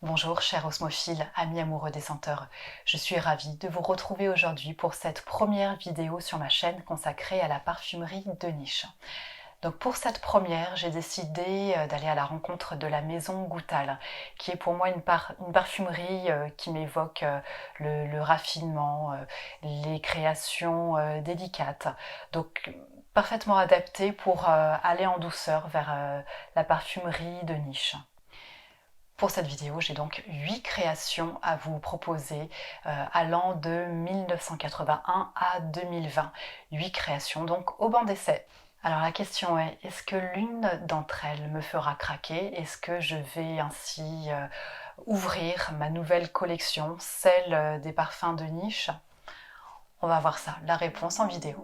Bonjour, chers osmophiles, amis amoureux des senteurs. Je suis ravie de vous retrouver aujourd'hui pour cette première vidéo sur ma chaîne consacrée à la parfumerie de niche. Donc pour cette première, j'ai décidé d'aller à la rencontre de la maison Goutal, qui est pour moi une parfumerie qui m'évoque le raffinement, les créations délicates. Donc parfaitement adaptée pour aller en douceur vers la parfumerie de niche. Pour cette vidéo, j'ai donc 8 créations à vous proposer allant de 1981 à 2020. 8 créations donc au banc d'essai. Alors la question est, est-ce que l'une d'entre elles me fera craquer? Est-ce que je vais ainsi ouvrir ma nouvelle collection, celle des parfums de niche? On va voir ça, la réponse en vidéo.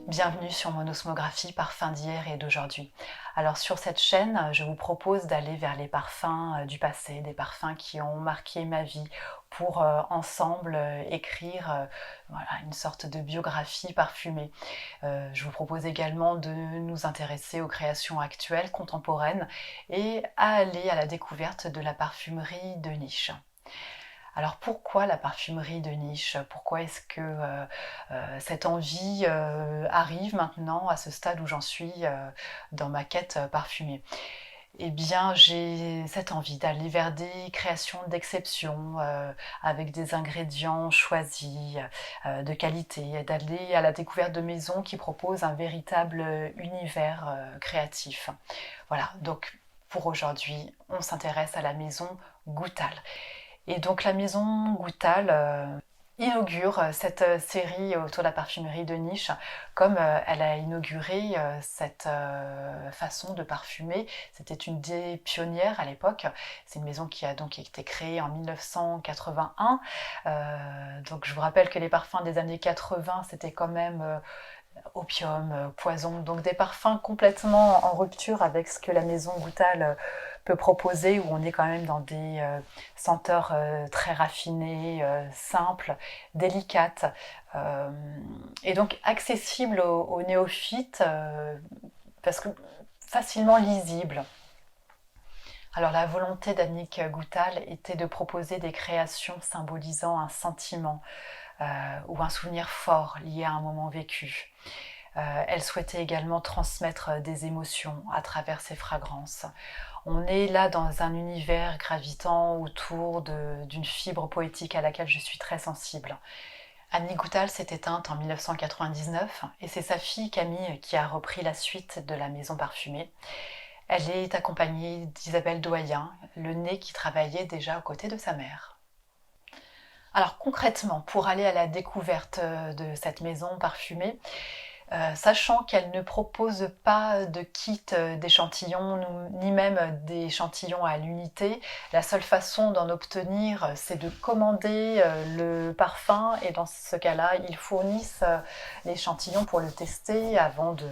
Bienvenue sur mon osmographie parfums d'hier et d'aujourd'hui. Alors sur cette chaîne, je vous propose d'aller vers les parfums du passé, des parfums qui ont marqué ma vie, pour ensemble écrire voilà, une sorte de biographie parfumée. Je vous propose également de nous intéresser aux créations actuelles, contemporaines, et à aller à la découverte de la parfumerie de niche. Alors pourquoi la parfumerie de niche? Pourquoi est-ce que cette envie arrive maintenant à ce stade où j'en suis dans ma quête parfumée? Eh bien, j'ai cette envie d'aller vers des créations d'exception, avec des ingrédients choisis, de qualité, d'aller à la découverte de maisons qui proposent un véritable univers créatif. Voilà, donc pour aujourd'hui, on s'intéresse à la maison Goutal. Et donc la maison Goutal inaugure cette série autour de la parfumerie de niche, comme elle a inauguré cette façon de parfumer. C'était une des pionnières à l'époque. C'est une maison qui a donc été créée en 1981. Donc je vous rappelle que les parfums des années 80, c'était quand même opium, poison, donc des parfums complètement en rupture avec ce que la maison Goutal peut proposer, où on est quand même dans des senteurs très raffinées, simples, délicates, et donc accessibles aux néophytes, parce que facilement lisibles. Alors la volonté d'Annick Goutal était de proposer des créations symbolisant un sentiment ou un souvenir fort lié à un moment vécu. Elle souhaitait également transmettre des émotions à travers ses fragrances. On est là dans un univers gravitant autour d'une fibre poétique à laquelle je suis très sensible. Annie Goutal s'est éteinte en 1999 et c'est sa fille Camille qui a repris la suite de la maison parfumée. Elle est accompagnée d'Isabelle Doyen, le nez qui travaillait déjà aux côtés de sa mère. Alors concrètement, pour aller à la découverte de cette maison parfumée, sachant qu'elle ne propose pas de kit d'échantillons, ni même d'échantillons à l'unité, la seule façon d'en obtenir, c'est de commander le parfum, et dans ce cas-là, ils fournissent l'échantillon pour le tester avant de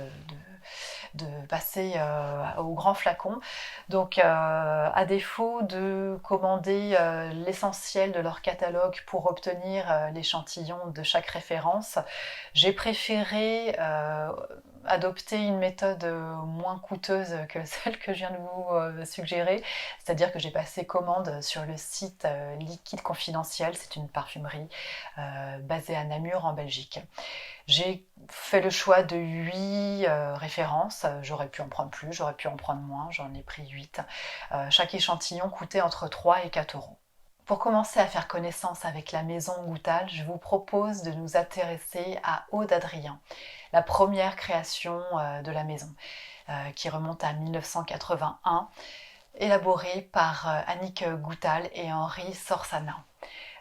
passer au grand flacon. Donc à défaut de commander l'essentiel de leur catalogue pour obtenir l'échantillon de chaque référence, j'ai préféré adopter une méthode moins coûteuse que celle que je viens de vous suggérer, c'est-à-dire que j'ai passé commande sur le site Liquide Confidentiel. C'est une parfumerie basée à Namur en Belgique. J'ai fait le choix de 8 références, j'aurais pu en prendre plus, j'aurais pu en prendre moins, j'en ai pris 8. Chaque échantillon coûtait entre 3 et 4 euros. Pour commencer à faire connaissance avec la maison Goutal, je vous propose de nous intéresser à Eau d'Adrien, la première création de la maison, qui remonte à 1981, élaborée par Annick Goutal et Henri Sorsanin.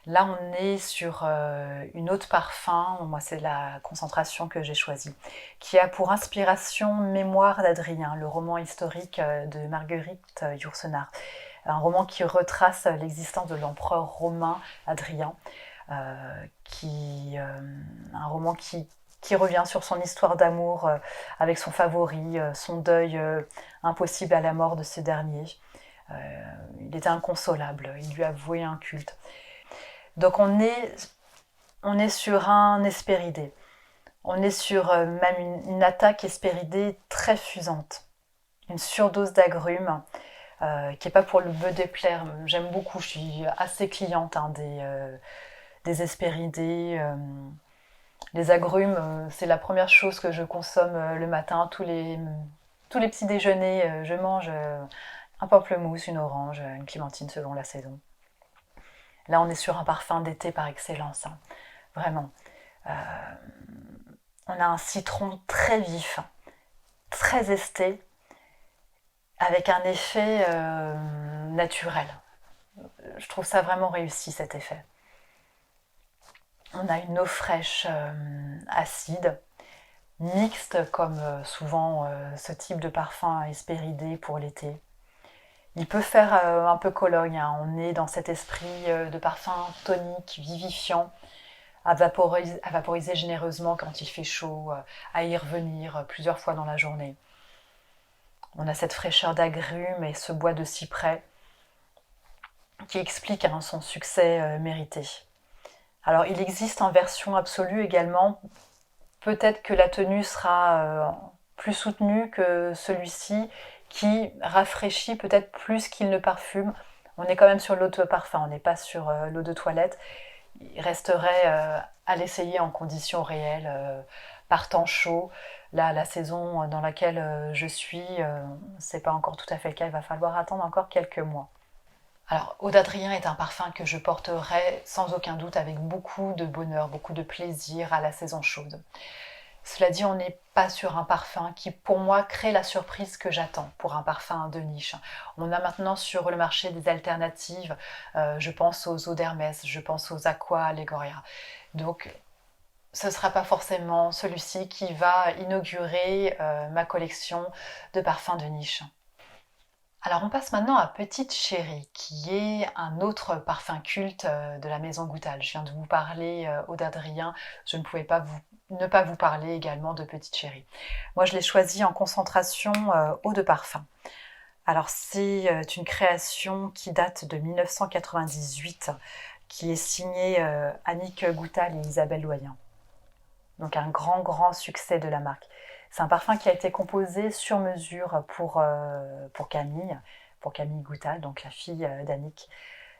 Là, on est sur une eau de parfum, moi c'est la concentration que j'ai choisie, qui a pour inspiration Mémoire d'Adrien, le roman historique de Marguerite Yourcenar. Un roman qui retrace l'existence de l'empereur romain Adrien, un roman qui revient sur son histoire d'amour avec son favori, son deuil impossible à la mort de ce dernier. Il était inconsolable, il lui a voué un culte. Donc on est sur un Hespéridé. On est sur même une attaque Hespéridée très fusante. Une surdose d'agrumes qui n'est pas pour le me déplaire. J'aime beaucoup, je suis assez cliente des Hespéridés. Les agrumes, c'est la première chose que je consomme le matin. Tous les petits déjeuners, je mange un pamplemousse, une orange, une clémentine selon la saison. Là, on est sur un parfum d'été par excellence, hein. Vraiment. On a un citron très vif, très esté, avec un effet naturel. Je trouve ça vraiment réussi, cet effet. On a une eau fraîche acide, mixte comme souvent ce type de parfum Hespéridé pour l'été. Il peut faire un peu Cologne, hein. On est dans cet esprit de parfum tonique, vivifiant, à vaporiser généreusement quand il fait chaud, à y revenir plusieurs fois dans la journée. On a cette fraîcheur d'agrumes et ce bois de cyprès qui explique son succès mérité. Alors il existe en version absolue également. Peut-être que la tenue sera plus soutenue que celui-ci qui rafraîchit peut-être plus qu'il ne parfume. On est quand même sur l'eau de parfum, on n'est pas sur l'eau de toilette. Il resterait à l'essayer en conditions réelles, par temps chaud. Là, la saison dans laquelle je suis, c'est pas encore tout à fait le cas, il va falloir attendre encore quelques mois. Alors, Eau d'Adrien est un parfum que je porterai sans aucun doute avec beaucoup de bonheur, beaucoup de plaisir à la saison chaude. Cela dit, on n'est pas sur un parfum qui, pour moi, crée la surprise que j'attends pour un parfum de niche. On a maintenant sur le marché des alternatives, je pense aux eaux d'Hermès, je pense aux Aqua Allegoria. Donc, ce ne sera pas forcément celui-ci qui va inaugurer ma collection de parfums de niche. Alors on passe maintenant à Petite Chérie, qui est un autre parfum culte de la maison Goutal. Je viens de vous parler Eau d'Adrien, je ne pouvais pas ne pas vous parler également de Petite Chérie. Moi je l'ai choisi en concentration eau de parfum. Alors c'est une création qui date de 1998, qui est signée Annick Goutal et Isabelle Loyen. Donc un grand succès de la marque. C'est un parfum qui a été composé sur mesure pour Camille Goutal, donc la fille d'Annick.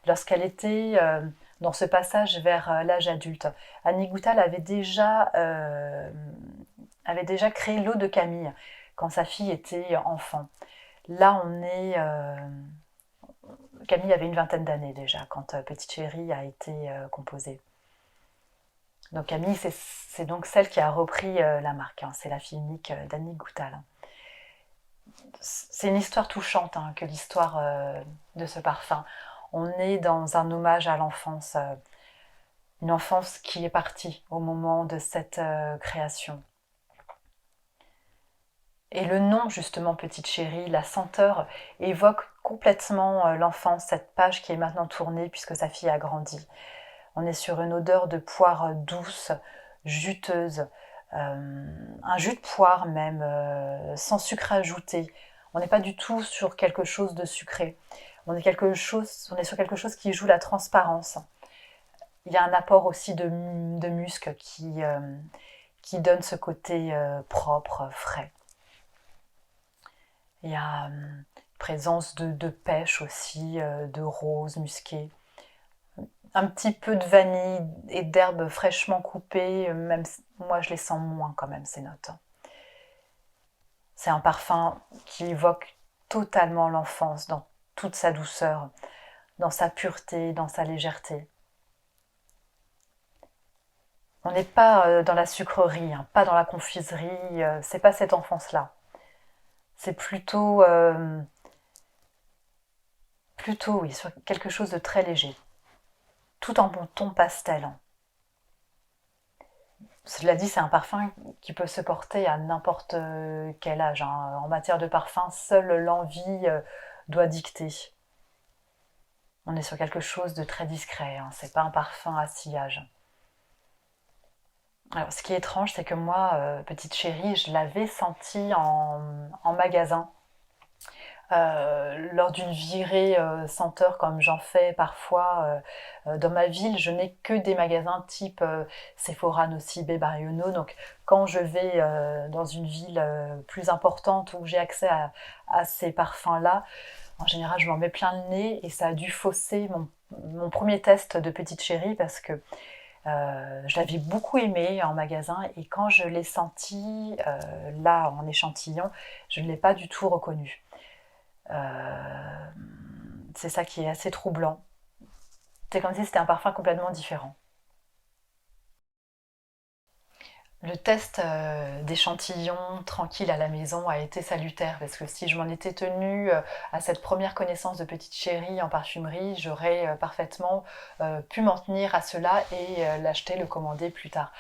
Lorsqu'elle était dans ce passage vers l'âge adulte, Annick Goutal avait déjà créé l'eau de Camille quand sa fille était enfant. Là, Camille avait une vingtaine d'années déjà quand Petite Chérie a été composée. Donc Camille, c'est donc celle qui a repris la marque, hein. C'est la fille unique d'Annick Goutal. C'est une histoire touchante que l'histoire de ce parfum. On est dans un hommage à l'enfance, une enfance qui est partie au moment de cette création. Et le nom, justement, Petite Chérie, la senteur, évoque complètement l'enfance, cette page qui est maintenant tournée puisque sa fille a grandi. On est sur une odeur de poire douce, juteuse, un jus de poire même, sans sucre ajouté. On n'est pas du tout sur quelque chose de sucré. On est sur quelque chose qui joue la transparence. Il y a un apport aussi de musc qui donne ce côté propre, frais. Il y a présence de pêche aussi, de rose musquée. Un petit peu de vanille et d'herbes fraîchement coupées, même moi je les sens moins quand même ces notes. C'est un parfum qui évoque totalement l'enfance dans toute sa douceur, dans sa pureté, dans sa légèreté. On n'est pas dans la sucrerie, pas dans la confiserie, c'est pas cette enfance-là. C'est plutôt oui, sur quelque chose de très léger, tout en bon ton pastel. Cela dit, c'est un parfum qui peut se porter à n'importe quel âge. En matière de parfum, seule l'envie doit dicter. On est sur quelque chose de très discret, c'est pas un parfum à sillage. Alors, ce qui est étrange, c'est que moi, Petite Chérie, je l'avais senti en magasin. lors d'une virée senteur comme j'en fais parfois dans ma ville, je n'ai que des magasins type Sephora, Nocibé, Bariono. Donc quand je vais dans une ville plus importante où j'ai accès à ces parfums-là, en général je m'en mets plein le nez et ça a dû fausser mon premier test de Petite Chérie parce que je l'avais beaucoup aimé en magasin et quand je l'ai senti là en échantillon, je ne l'ai pas du tout reconnu. C'est ça qui est assez troublant. C'est comme si c'était un parfum complètement différent. Le test d'échantillon tranquille à la maison a été salutaire parce que si je m'en étais tenue à cette première connaissance de Petite Chérie en parfumerie, j'aurais parfaitement pu m'en tenir à cela et l'acheter, le commander plus tard.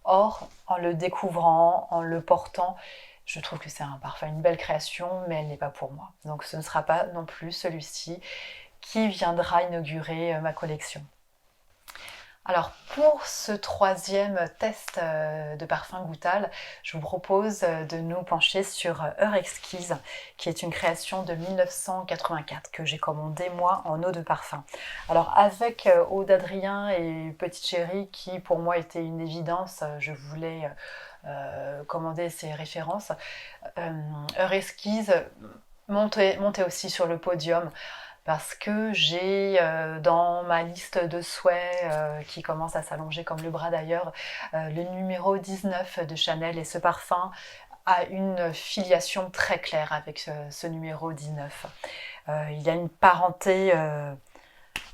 Or, en le découvrant, en le portant, je trouve que c'est un parfum, une belle création, mais elle n'est pas pour moi. Donc ce ne sera pas non plus celui-ci qui viendra inaugurer ma collection. Alors pour ce troisième test de parfum Goutal, je vous propose de nous pencher sur Heure Exquise, qui est une création de 1984 que j'ai commandée moi en eau de parfum. Alors avec Eau d'Adrien et Petite Chérie, qui pour moi était une évidence, je voulais commander ces références. Heure Exquise montait aussi sur le podium parce que j'ai dans ma liste de souhaits qui commence à s'allonger comme le bras d'ailleurs, le numéro 19 de Chanel et ce parfum a une filiation très claire avec ce numéro 19. Il y a une parenté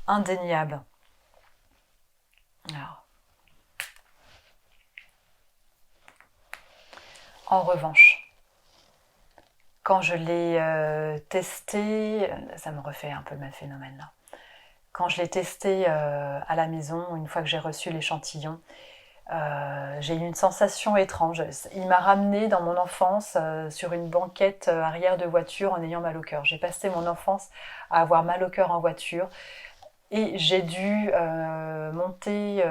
indéniable. Alors, en revanche, quand je l'ai testé, ça me refait un peu le même phénomène là. Quand je l'ai testé à la maison, une fois que j'ai reçu l'échantillon, j'ai eu une sensation étrange. Il m'a ramené dans mon enfance sur une banquette arrière de voiture en ayant mal au cœur. J'ai passé mon enfance à avoir mal au cœur en voiture et j'ai dû monter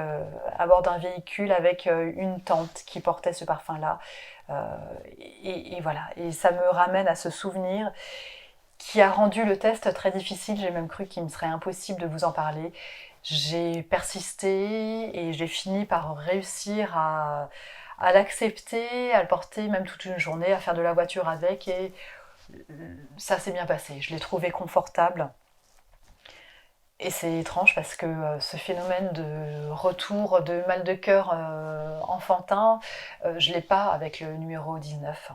à bord d'un véhicule avec une tante qui portait ce parfum-là. Et voilà, et ça me ramène à ce souvenir qui a rendu le test très difficile. J'ai même cru qu'il me serait impossible de vous en parler. J'ai persisté et j'ai fini par réussir à l'accepter, à le porter même toute une journée, à faire de la voiture avec et ça s'est bien passé. Je l'ai trouvé confortable. Et c'est étrange parce que ce phénomène de retour de mal de cœur enfantin, je ne l'ai pas avec le numéro 19.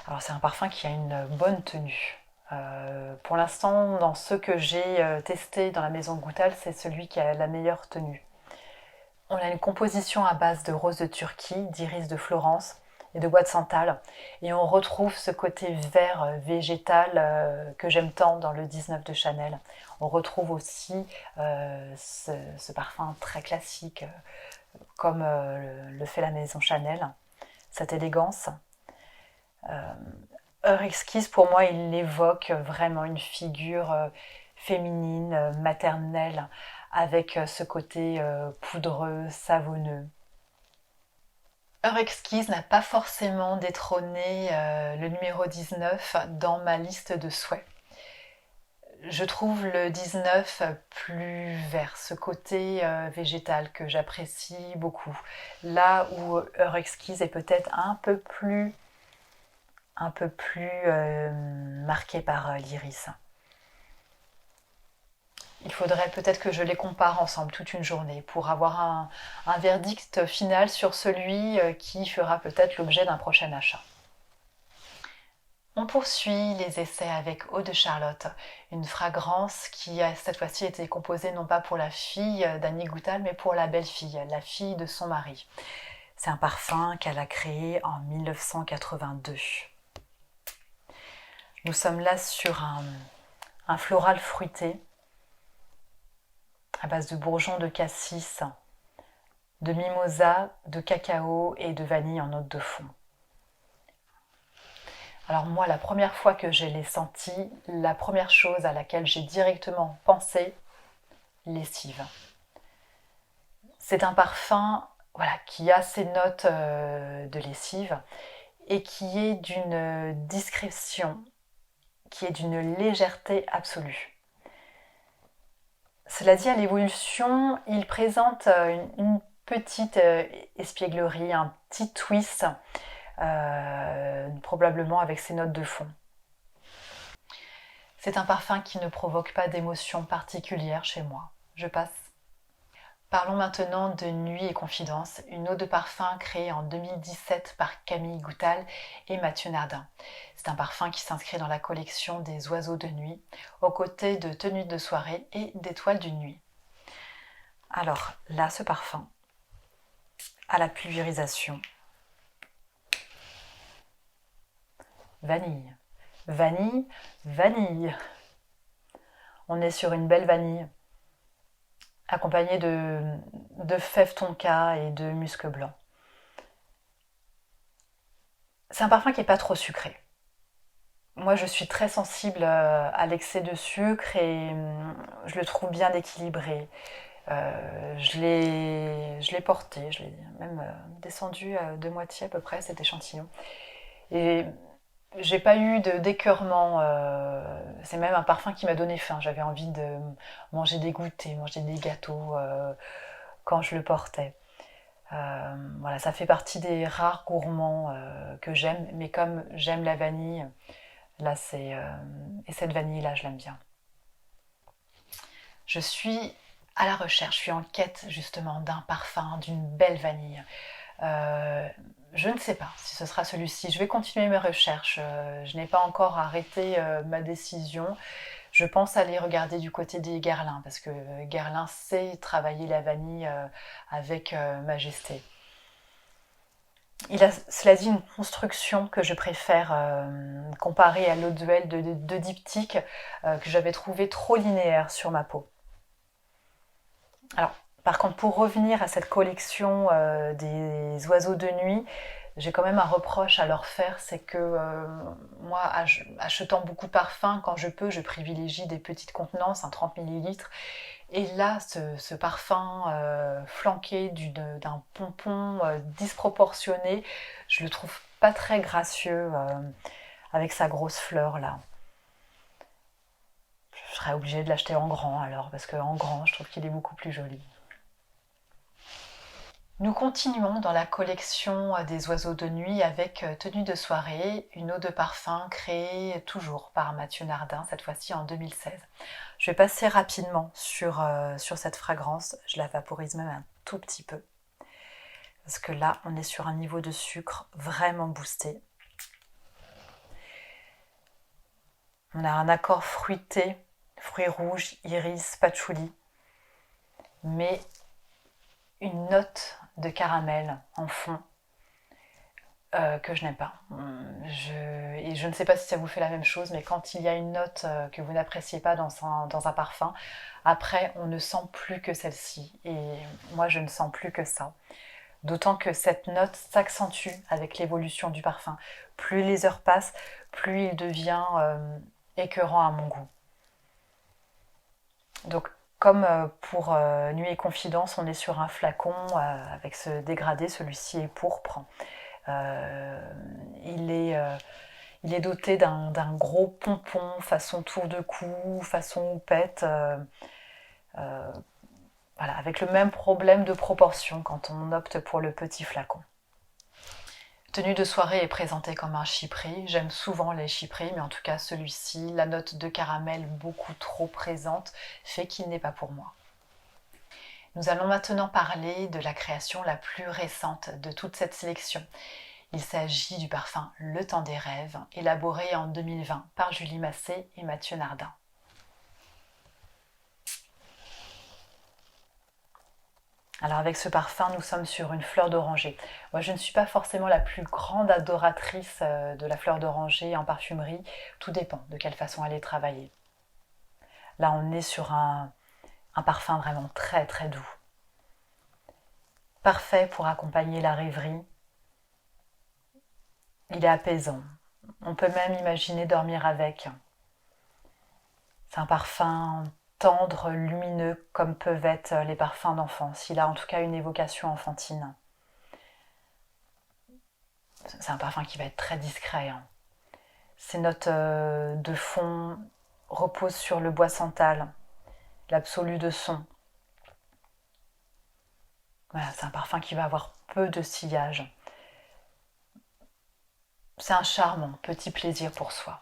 Alors c'est un parfum qui a une bonne tenue. Pour l'instant, dans ceux que j'ai testés dans la maison Goutal, c'est celui qui a la meilleure tenue. On a une composition à base de rose de Turquie, d'iris de Florence et de bois de santal. Et on retrouve ce côté vert végétal que j'aime tant dans le 19 de Chanel. On retrouve aussi ce parfum très classique comme le fait la maison Chanel, cette élégance. Heure Exquise, pour moi, il évoque vraiment une figure féminine, maternelle, avec ce côté poudreux, savonneux. Heure Exquise n'a pas forcément détrôné le numéro 19 dans ma liste de souhaits. Je trouve le 19 plus vert, ce côté végétal que j'apprécie beaucoup. Là où Heure Exquise est peut-être un peu plus marqué par l'iris. Il faudrait peut-être que je les compare ensemble toute une journée pour avoir un verdict final sur celui qui fera peut-être l'objet d'un prochain achat. On poursuit les essais avec Eau de Charlotte, une fragrance qui a cette fois-ci été composée non pas pour la fille d'Annie Goutal, mais pour la belle-fille, la fille de son mari. C'est un parfum qu'elle a créé en 1982. Nous sommes là sur un floral fruité à base de bourgeons de cassis, de mimosa, de cacao et de vanille en note de fond. Alors moi, la première fois que je l'ai senti, la première chose à laquelle j'ai directement pensé, lessive. C'est un parfum voilà, qui a ses notes de lessive et qui est d'une discrétion, qui est d'une légèreté absolue. Cela dit, à l'évolution, il présente une petite espièglerie, un petit twist, probablement avec ses notes de fond. C'est un parfum qui ne provoque pas d'émotion particulière chez moi. Je passe. Parlons maintenant de Nuit et Confidence, une eau de parfum créée en 2017 par Camille Goutal et Mathieu Nardin. C'est un parfum qui s'inscrit dans la collection des oiseaux de nuit, aux côtés de Tenues de soirée et d'Étoiles d'une nuit. Alors là, ce parfum, à la pulvérisation, vanille, vanille, vanille. On est sur une belle vanille, accompagnée de fèves tonka et de musc blanc. C'est un parfum qui n'est pas trop sucré. Moi, je suis très sensible à l'excès de sucre et je le trouve bien équilibré. Je l'ai porté, je l'ai même descendu de moitié à peu près cet échantillon. Et j'ai pas eu d'écœurement. C'est même un parfum qui m'a donné faim. J'avais envie de manger des goûters, manger des gâteaux quand je le portais. Voilà, ça fait partie des rares gourmands que j'aime, mais comme j'aime la vanille, là et cette vanille là, je l'aime bien. Je suis à la recherche, je suis en quête justement d'un parfum, d'une belle vanille. Je ne sais pas si ce sera celui-ci. Je vais continuer mes recherches. Je n'ai pas encore arrêté ma décision. Je pense aller regarder du côté des Guerlain parce que Guerlain sait travailler la vanille avec majesté. Il a, cela dit, une construction que je préfère comparée à l'eau de duel de diptyque que j'avais trouvé trop linéaire sur ma peau. Alors, par contre, pour revenir à cette collection des oiseaux de nuit, j'ai quand même un reproche à leur faire, c'est que moi, achetant beaucoup de parfums, quand je peux, je privilégie des petites contenances, un 30 ml. Et là, ce parfum flanqué d'un pompon disproportionné, je le trouve pas très gracieux avec sa grosse fleur là. Je serais obligée de l'acheter en grand alors, parce qu'en grand, je trouve qu'il est beaucoup plus joli. Nous continuons dans la collection des oiseaux de nuit avec Tenue de soirée, une eau de parfum créée toujours par Mathieu Nardin, cette fois-ci en 2016. Je vais passer rapidement sur cette fragrance, je la vaporise même un tout petit peu. Parce que là, on est sur un niveau de sucre vraiment boosté. On a un accord fruité, fruits rouges, iris, patchouli, mais une note de caramel en fond que je n'aime pas. Et je ne sais pas si ça vous fait la même chose, mais quand il y a une note que vous n'appréciez pas dans un parfum, après on ne sent plus que celle-ci. Et moi je ne sens plus que ça. D'autant que cette note s'accentue avec l'évolution du parfum. Plus les heures passent, plus il devient écœurant à mon goût. Donc comme pour Nuit et Confidence, on est sur un flacon avec ce dégradé, celui-ci est pourpre. Il est doté d'un gros pompon façon tour de cou, façon houppette, voilà, avec le même problème de proportion quand on opte pour le petit flacon. Tenue de soirée est présentée comme un chypré. J'aime souvent les chyprés, mais en tout cas celui-ci, la note de caramel beaucoup trop présente fait qu'il n'est pas pour moi. Nous allons maintenant parler de la création la plus récente de toute cette sélection. Il s'agit du parfum Le Temps des Rêves, élaboré en 2020 par Julie Massé et Mathieu Nardin. Alors avec ce parfum, nous sommes sur une fleur d'oranger. Moi, je ne suis pas forcément la plus grande adoratrice de la fleur d'oranger en parfumerie. Tout dépend de quelle façon elle est travaillée. Là, on est sur un parfum vraiment très très doux. Parfait pour accompagner la rêverie. Il est apaisant. On peut même imaginer dormir avec. C'est un parfum tendre, lumineux, comme peuvent être les parfums d'enfance. Il a en tout cas une évocation enfantine. C'est un parfum qui va être très discret, hein. Ces notes de fond reposent sur le bois santal, l'absolu de son. Voilà, c'est un parfum qui va avoir peu de sillage. C'est un charmant petit plaisir pour soi.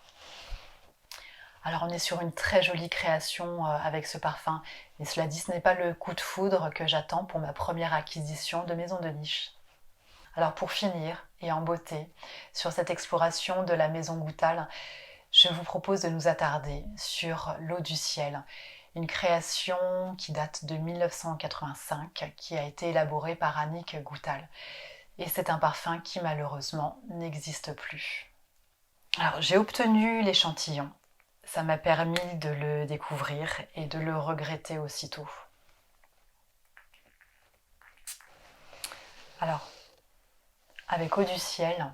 Alors on est sur une très jolie création avec ce parfum, mais cela dit, ce n'est pas le coup de foudre que j'attends pour ma première acquisition de maison de niche. Alors pour finir, et en beauté, sur cette exploration de la maison Goutal, je vous propose de nous attarder sur l'eau du ciel, une création qui date de 1985, qui a été élaborée par Annick Goutal. Et c'est un parfum qui malheureusement n'existe plus. Alors j'ai obtenu l'échantillon. Ça m'a permis de le découvrir et de le regretter aussitôt. Alors, avec Eau du ciel,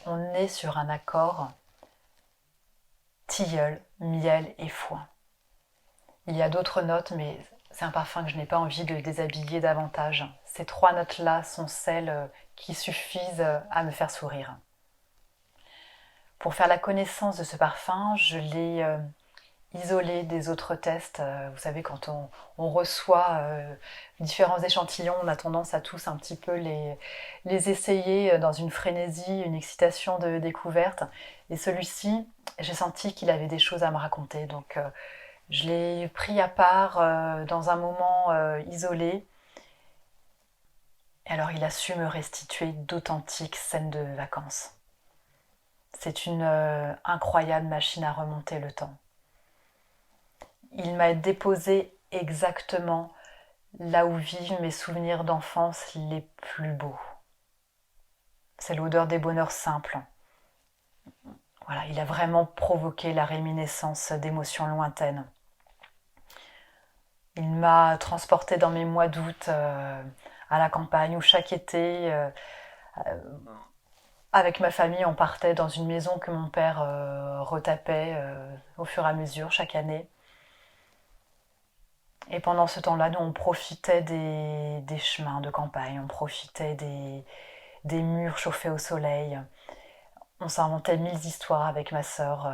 on est sur un accord tilleul, miel et foin. Il y a d'autres notes, mais c'est un parfum que je n'ai pas envie de déshabiller davantage. Ces 3 notes-là sont celles qui suffisent à me faire sourire. Pour faire la connaissance de ce parfum, je l'ai isolé des autres tests. Vous savez, quand on reçoit différents échantillons, on a tendance à tous un petit peu les essayer dans une frénésie, une excitation de découverte. Et celui-ci, j'ai senti qu'il avait des choses à me raconter. Donc je l'ai pris à part dans un moment isolé. Et alors il a su me restituer d'authentiques scènes de vacances. C'est une incroyable machine à remonter le temps. Il m'a déposé exactement là où vivent mes souvenirs d'enfance les plus beaux. C'est l'odeur des bonheurs simples. Voilà, il a vraiment provoqué la réminiscence d'émotions lointaines. Il m'a transporté dans mes mois d'août à la campagne où chaque été, avec ma famille, on partait dans une maison que mon père retapait au fur et à mesure chaque année. Et pendant ce temps-là, nous, on profitait des chemins de campagne, on profitait des murs chauffés au soleil. On s'inventait 1000 histoires avec ma sœur.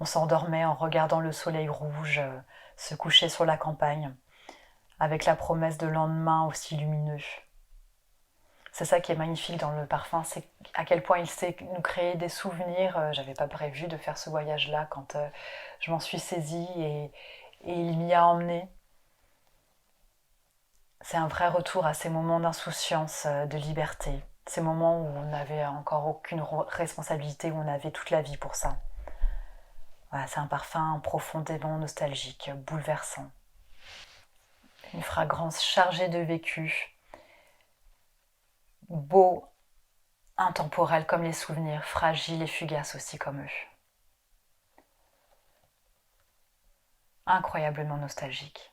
On s'endormait en regardant le soleil rouge se coucher sur la campagne, avec la promesse de lendemain aussi lumineux. C'est ça qui est magnifique dans le parfum, c'est à quel point il sait nous créer des souvenirs. J'avais pas prévu de faire ce voyage-là quand je m'en suis saisie et il m'y a emmené. C'est un vrai retour à ces moments d'insouciance, de liberté, ces moments où on n'avait encore aucune responsabilité, où on avait toute la vie pour ça. Voilà, c'est un parfum profondément nostalgique, bouleversant. Une fragrance chargée de vécu, beau, intemporel comme les souvenirs, fragile et fugace aussi comme eux. Incroyablement nostalgique.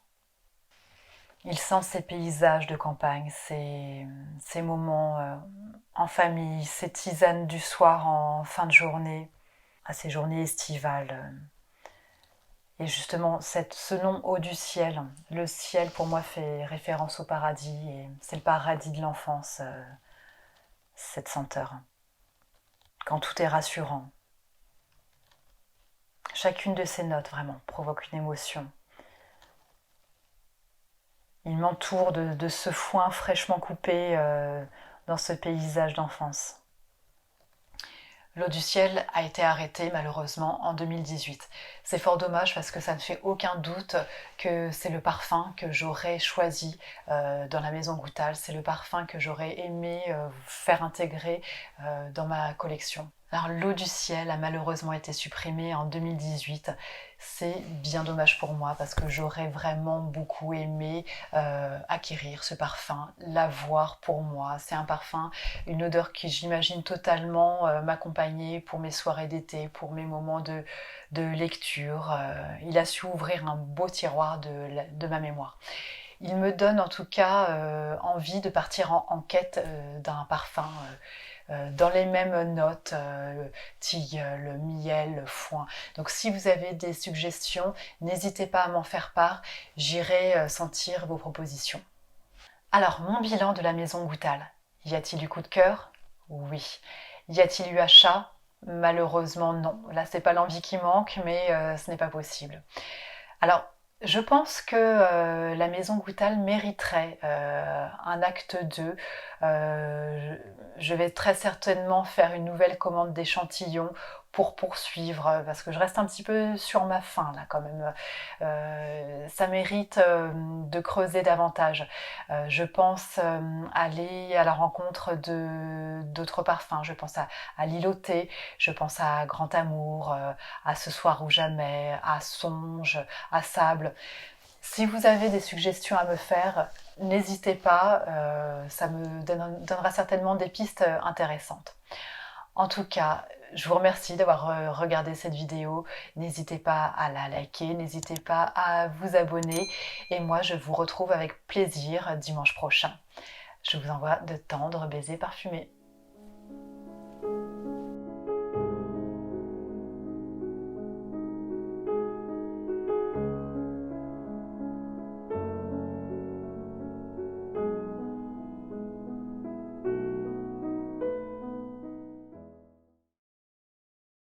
Il sent ces paysages de campagne, ces moments en famille, ces tisanes du soir en fin de journée, à ces journées estivales. Et justement, ce nom Eau du ciel, le ciel pour moi fait référence au paradis, et c'est le paradis de l'enfance, cette senteur. Quand tout est rassurant. Chacune de ces notes, vraiment, provoque une émotion. Il m'entoure de ce foin fraîchement coupé dans ce paysage d'enfance. L'eau du ciel a été arrêtée malheureusement en 2018. C'est fort dommage parce que ça ne fait aucun doute que c'est le parfum que j'aurais choisi dans la maison Goutal. C'est le parfum que j'aurais aimé faire intégrer dans ma collection. Alors l'eau du ciel a malheureusement été supprimée en 2018. C'est bien dommage pour moi parce que j'aurais vraiment beaucoup aimé acquérir ce parfum, l'avoir pour moi. C'est un parfum, une odeur qui j'imagine totalement m'accompagner pour mes soirées d'été, pour mes moments de lecture. Il a su ouvrir un beau tiroir de ma mémoire. Il me donne en tout cas envie de partir en quête d'un parfum dans les mêmes notes, tilleul, miel, foin. Donc si vous avez des suggestions, n'hésitez pas à m'en faire part, j'irai sentir vos propositions. Alors, mon bilan de la maison Goutal. Y a-t-il du coup de cœur? Oui. Y a-t-il eu achat? Malheureusement non. Là, c'est pas l'envie qui manque, mais ce n'est pas possible. Alors, je pense que la maison Goutal mériterait un acte 2. Je vais très certainement faire une nouvelle commande d'échantillons pour poursuivre, parce que je reste un petit peu sur ma faim là quand même. Ça mérite de creuser davantage. Je pense aller à la rencontre d'autres parfums. Je pense à Liloté, je pense à Grand Amour, à Ce soir ou jamais, à Songe, à Sable. Si vous avez des suggestions à me faire, n'hésitez pas, ça me donnera certainement des pistes intéressantes. En tout cas, je vous remercie d'avoir regardé cette vidéo. N'hésitez pas à la liker, n'hésitez pas à vous abonner. Et moi, je vous retrouve avec plaisir dimanche prochain. Je vous envoie de tendres baisers parfumés.